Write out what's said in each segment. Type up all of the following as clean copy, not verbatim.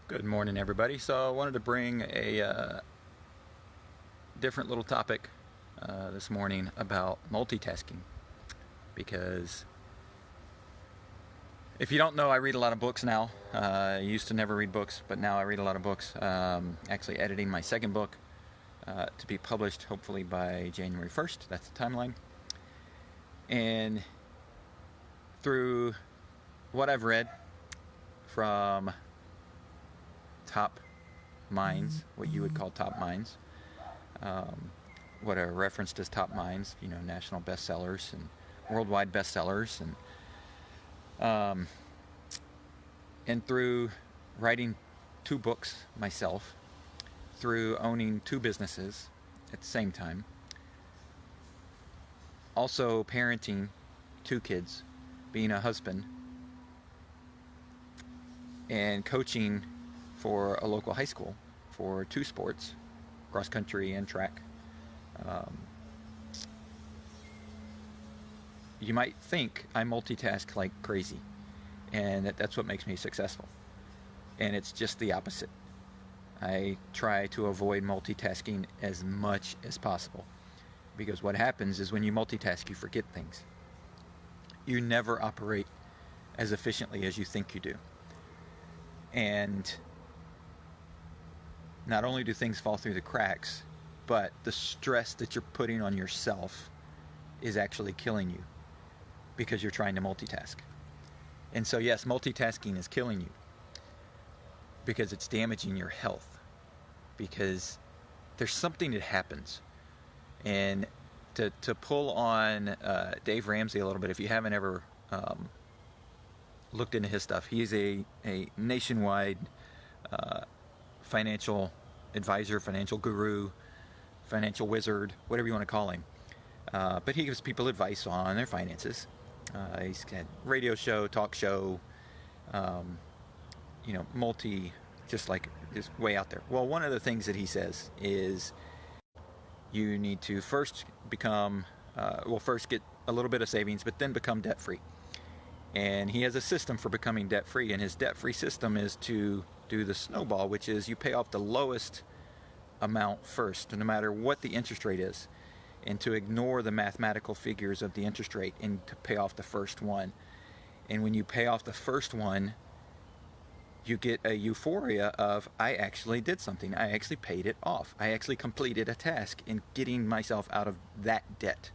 Good morning, everybody. So I wanted to bring a different little topic this morning about multitasking, because if you don't know, I read a lot of books now. I used to never read books, but now I read a lot of books. Actually editing my second book to be published hopefully by January 1st. That's the timeline. And through what I've read from top minds, what you would call top minds, what are referenced as top minds, national bestsellers and worldwide bestsellers, and through writing 2 books myself, through owning 2 businesses at the same time, also parenting 2 kids, being a husband, and coaching for a local high school for 2 sports, cross country and track. You might think I multitask like crazy, and that's what makes me successful. And it's just the opposite. I try to avoid multitasking as much as possible, because what happens is when you multitask, you forget things. You never operate as efficiently as you think you do. And not only do things fall through the cracks, but the stress that you're putting on yourself is actually killing you because you're trying to multitask. And so yes, multitasking is killing you because it's damaging your health, because there's something that happens. And to pull on Dave Ramsey a little bit, if you haven't ever looked into his stuff, he's a nationwide financial advisor, financial guru, financial wizard, whatever you want to call him. But he gives people advice on their finances. He's got radio show, talk show, just way out there. Well, one of the things that he says is you need to first first get a little bit of savings, but then become debt free. And he has a system for becoming debt free, and his debt free system is to do the snowball, which is you pay off the lowest amount first, no matter what the interest rate is, and to ignore the mathematical figures of the interest rate and to pay off the first one. And when you pay off the first one, you get a euphoria of, I actually did something. I actually paid it off. I actually completed a task in getting myself out of that debt.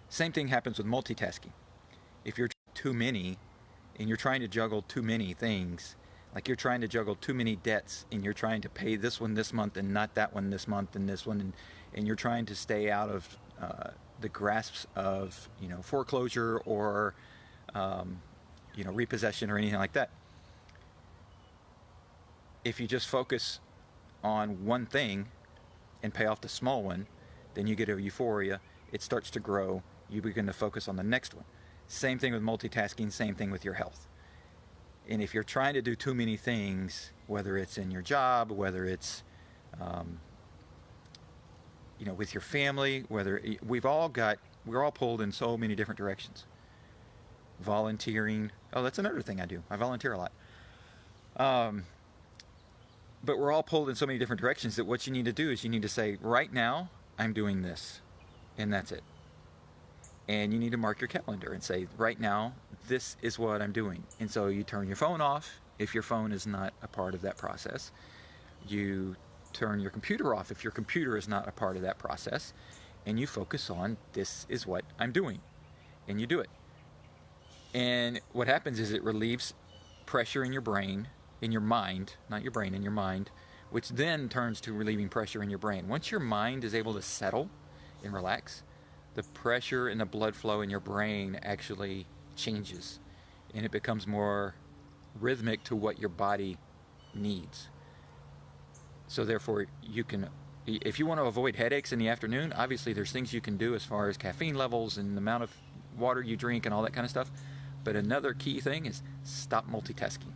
Same thing happens with multitasking. If you're too many and you're trying to juggle too many things, like you're trying to juggle too many debts and you're trying to pay this one this month and not that one this month and this one, and you're trying to stay out of the grasps of foreclosure or repossession or anything like that. If you just focus on one thing and pay off the small one, then you get a euphoria. It starts to grow. You begin to focus on the next one. Same thing with multitasking, same thing with your health. And if you're trying to do too many things, whether it's in your job, whether it's with your family, we're all pulled in so many different directions. Volunteering. Oh, that's another thing I do. I volunteer a lot. But we're all pulled in so many different directions that what you need to do is you need to say, right now, I'm doing this, and that's it. And you need to mark your calendar and say, right now, this is what I'm doing. And so you turn your phone off if your phone is not a part of that process. You turn your computer off if your computer is not a part of that process. And you focus on, this is what I'm doing. And you do it. And what happens is it relieves pressure in your brain, in your mind, not your brain, in your mind, which then turns to relieving pressure in your brain. Once your mind is able to settle and relax, the pressure and the blood flow in your brain actually changes, and it becomes more rhythmic to what your body needs. So therefore, if you want to avoid headaches in the afternoon, obviously there's things you can do as far as caffeine levels and the amount of water you drink and all that kind of stuff. But another key thing is stop multitasking.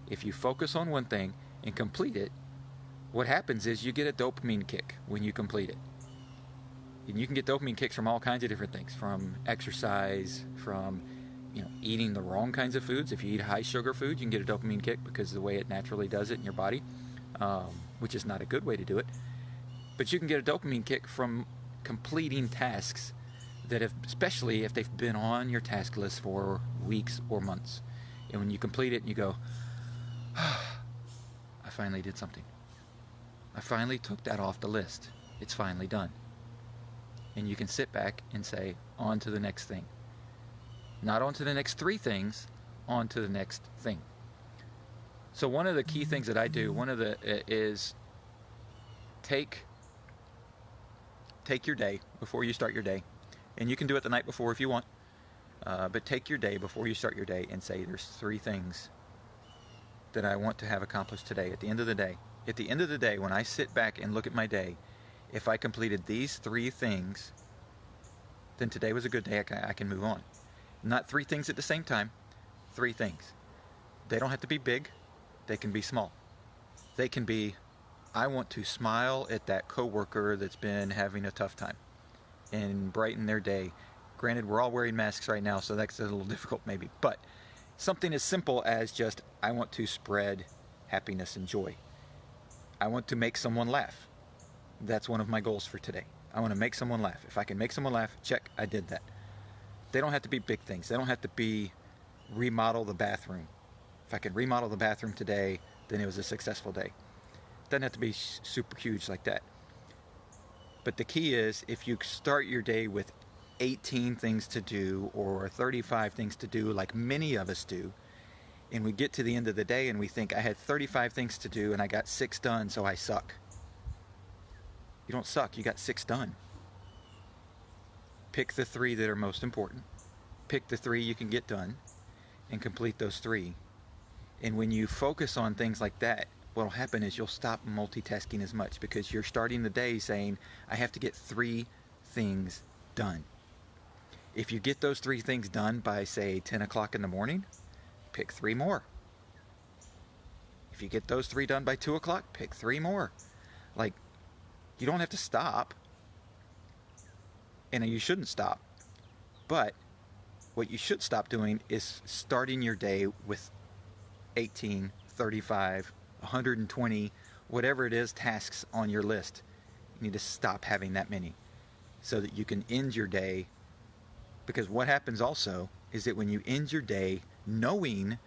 If you focus on one thing and complete it, what happens is you get a dopamine kick when you complete it. And you can get dopamine kicks from all kinds of different things, from exercise, from eating the wrong kinds of foods. If you eat high sugar food, you can get a dopamine kick because of the way it naturally does it in your body, which is not a good way to do it. But you can get a dopamine kick from completing tasks that have, especially if they've been on your task list for weeks or months. And when you complete it, you go, I finally did something. I finally took that off the list. It's finally done. And you can sit back and say, on to the next thing. Not on to the next 3 things, on to the next thing. So one of the key things that I do, is take your day before you start your day. And you can do it the night before if you want. But take your day before you start your day and say, there's 3 things that I want to have accomplished today at the end of the day. At the end of the day, when I sit back and look at my day, if I completed these 3 things, then today was a good day. I can move on. Not 3 things at the same time, 3 things. They don't have to be big. They can be small. They can be, I want to smile at that coworker that's been having a tough time and brighten their day. Granted, we're all wearing masks right now, so that's a little difficult maybe. But something as simple as just, I want to spread happiness and joy. I want to make someone laugh. That's one of my goals for today. I want to make someone laugh. If I can make someone laugh, check, I did that. They don't have to be big things. They don't have to be remodel the bathroom. If I could remodel the bathroom today, then it was a successful day. Doesn't have to be super huge like that. But the key is, if you start your day with 18 things to do or 35 things to do like many of us do, and we get to the end of the day and we think, I had 35 things to do and I got 6 done, so I suck. You don't suck, you got 6 done. Pick the 3 that are most important. Pick the 3 you can get done and complete those 3. And when you focus on things like that, what'll happen is you'll stop multitasking as much because you're starting the day saying, I have to get 3 things done. If you get those 3 things done by, say, 10 o'clock in the morning, pick 3 more. If you get those 3 done by 2 o'clock, pick 3 more. Like, you don't have to stop. And you shouldn't stop. But what you should stop doing is starting your day with 18, 35, 120, whatever it is, tasks on your list. You need to stop having that many so that you can end your day. Because what happens also is that when you end your day knowing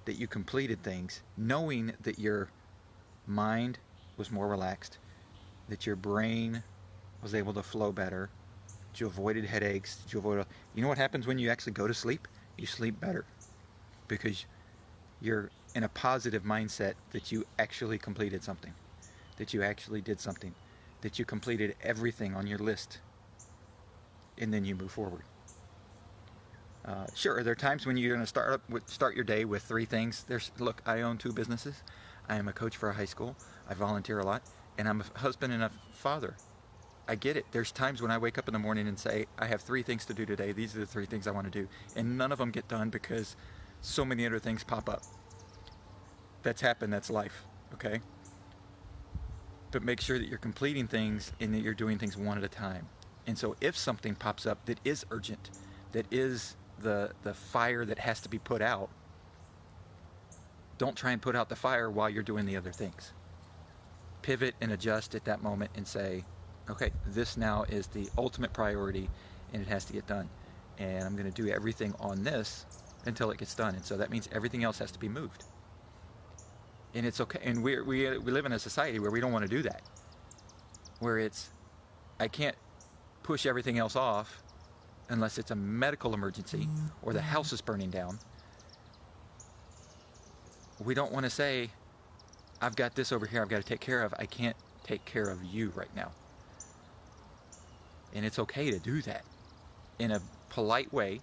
that you completed things, knowing that your mind was more relaxed, that your brain was able to flow better, that you avoided headaches, that you avoided... You know what happens when you actually go to sleep? You sleep better because you're in a positive mindset that you actually completed something, that you actually did something, that you completed everything on your list, and then you move forward. Sure, there are times when you're going to start your day with 3 things. Look, I own 2 businesses. I am a coach for a high school. I volunteer a lot, and I'm a husband and a father. I get it. There's times when I wake up in the morning and say, I have 3 things to do today. These are the 3 things I want to do, and none of them get done because so many other things pop up. That's happened. That's life. Okay. But make sure that you're completing things and that you're doing things one at a time. And so, if something pops up that is urgent, that is the fire that has to be put out, don't try and put out the fire while you're doing the other things. Pivot and adjust at that moment and say, okay, this now is the ultimate priority and it has to get done. And I'm going to do everything on this until it gets done. And so that means everything else has to be moved. And it's okay. And we live in a society where we don't want to do that. Where it's, I can't push everything else off unless it's a medical emergency or the house is burning down. We don't want to say, I've got this over here I've got to take care of. I can't take care of you right now. And it's okay to do that in a polite way.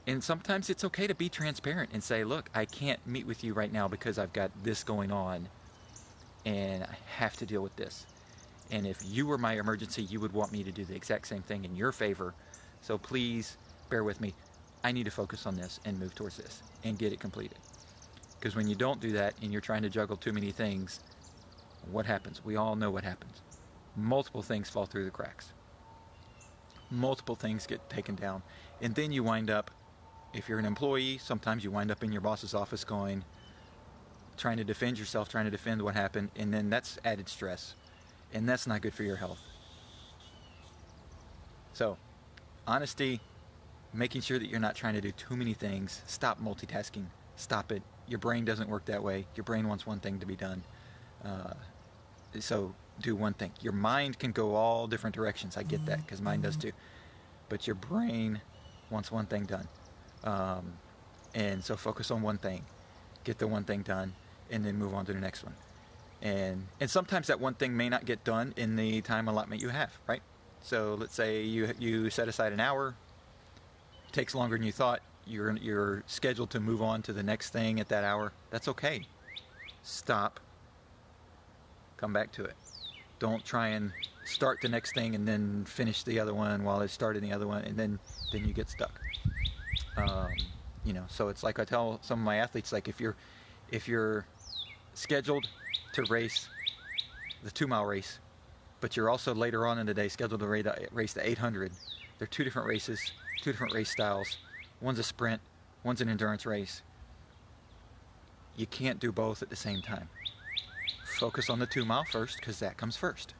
And sometimes it's okay to be transparent and say, look, I can't meet with you right now because I've got this going on and I have to deal with this. And if you were my emergency, you would want me to do the exact same thing in your favor. So please bear with me. I need to focus on this and move towards this and get it completed. Because when you don't do that and you're trying to juggle too many things, what happens? We all know what happens. Multiple things fall through the cracks. Multiple things get taken down. And then you wind up If you're an employee, sometimes you wind up in your boss's office trying to defend yourself, trying to defend what happened, and then that's added stress, and that's not good for your health. So, honesty, making sure that you're not trying to do too many things. Stop multitasking. Stop it. Your brain doesn't work that way. Your brain wants one thing to be done. So do one thing. Your mind can go all different directions. I get that because mine does too. But your brain wants one thing done. And so focus on one thing. Get the one thing done and then move on to the next one. And sometimes that one thing may not get done in the time allotment you have, right? So let's say you set aside an hour. It takes longer than you thought. You're scheduled to move on to the next thing at that hour. That's okay. Stop. Come back to it. Don't try and start the next thing and then finish the other one while it's starting the other one, and then you get stuck. So it's like I tell some of my athletes, like if you're scheduled to race the 2-mile race, but you're also later on in the day scheduled to race the 800, they're two different races, two different race styles. One's a sprint, one's an endurance race. You can't do both at the same time. Focus on the 2-mile first, because that comes first.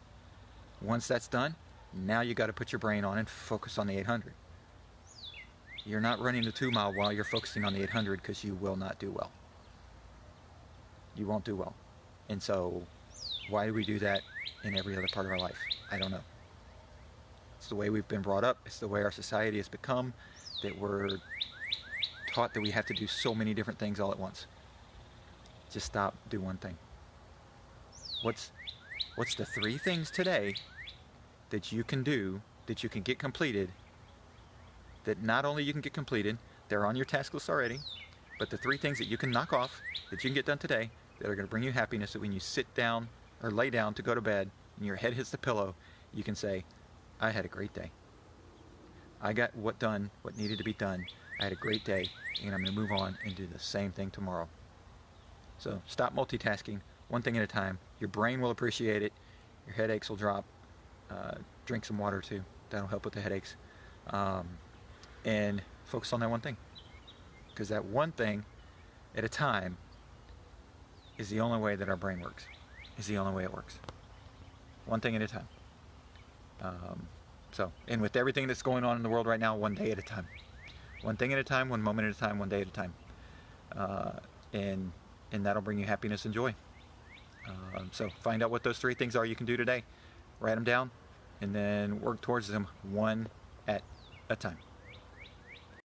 Once that's done, now you got to put your brain on and focus on the 800. You're not running the 2-mile while you're focusing on the 800, because you will not do well. You won't do well. And so, why do we do that in every other part of our life? I don't know. It's the way we've been brought up. It's the way our society has become, that we're taught that we have to do so many different things all at once. Just stop, do one thing. What's the 3 things today that you can do, that you can get completed, that not only you can get completed, they're on your task list already, but the 3 things that you can knock off, that you can get done today, that are going to bring you happiness, that when you sit down or lay down to go to bed and your head hits the pillow, you can say, I had a great day. I got what needed to be done. I had a great day, and I'm going to move on and do the same thing tomorrow. So stop multitasking, one thing at a time. Your brain will appreciate it. Your headaches will drop. Drink some water too. That'll help with the headaches. And focus on that one thing. Because that one thing at a time is the only way that our brain works. Is the only way it works. One thing at a time. And with everything that's going on in the world right now, one day at a time. One thing at a time, one moment at a time, one day at a time. And that'll bring you happiness and joy. So find out what those 3 things are you can do today. Write them down, and then work towards them one at a time.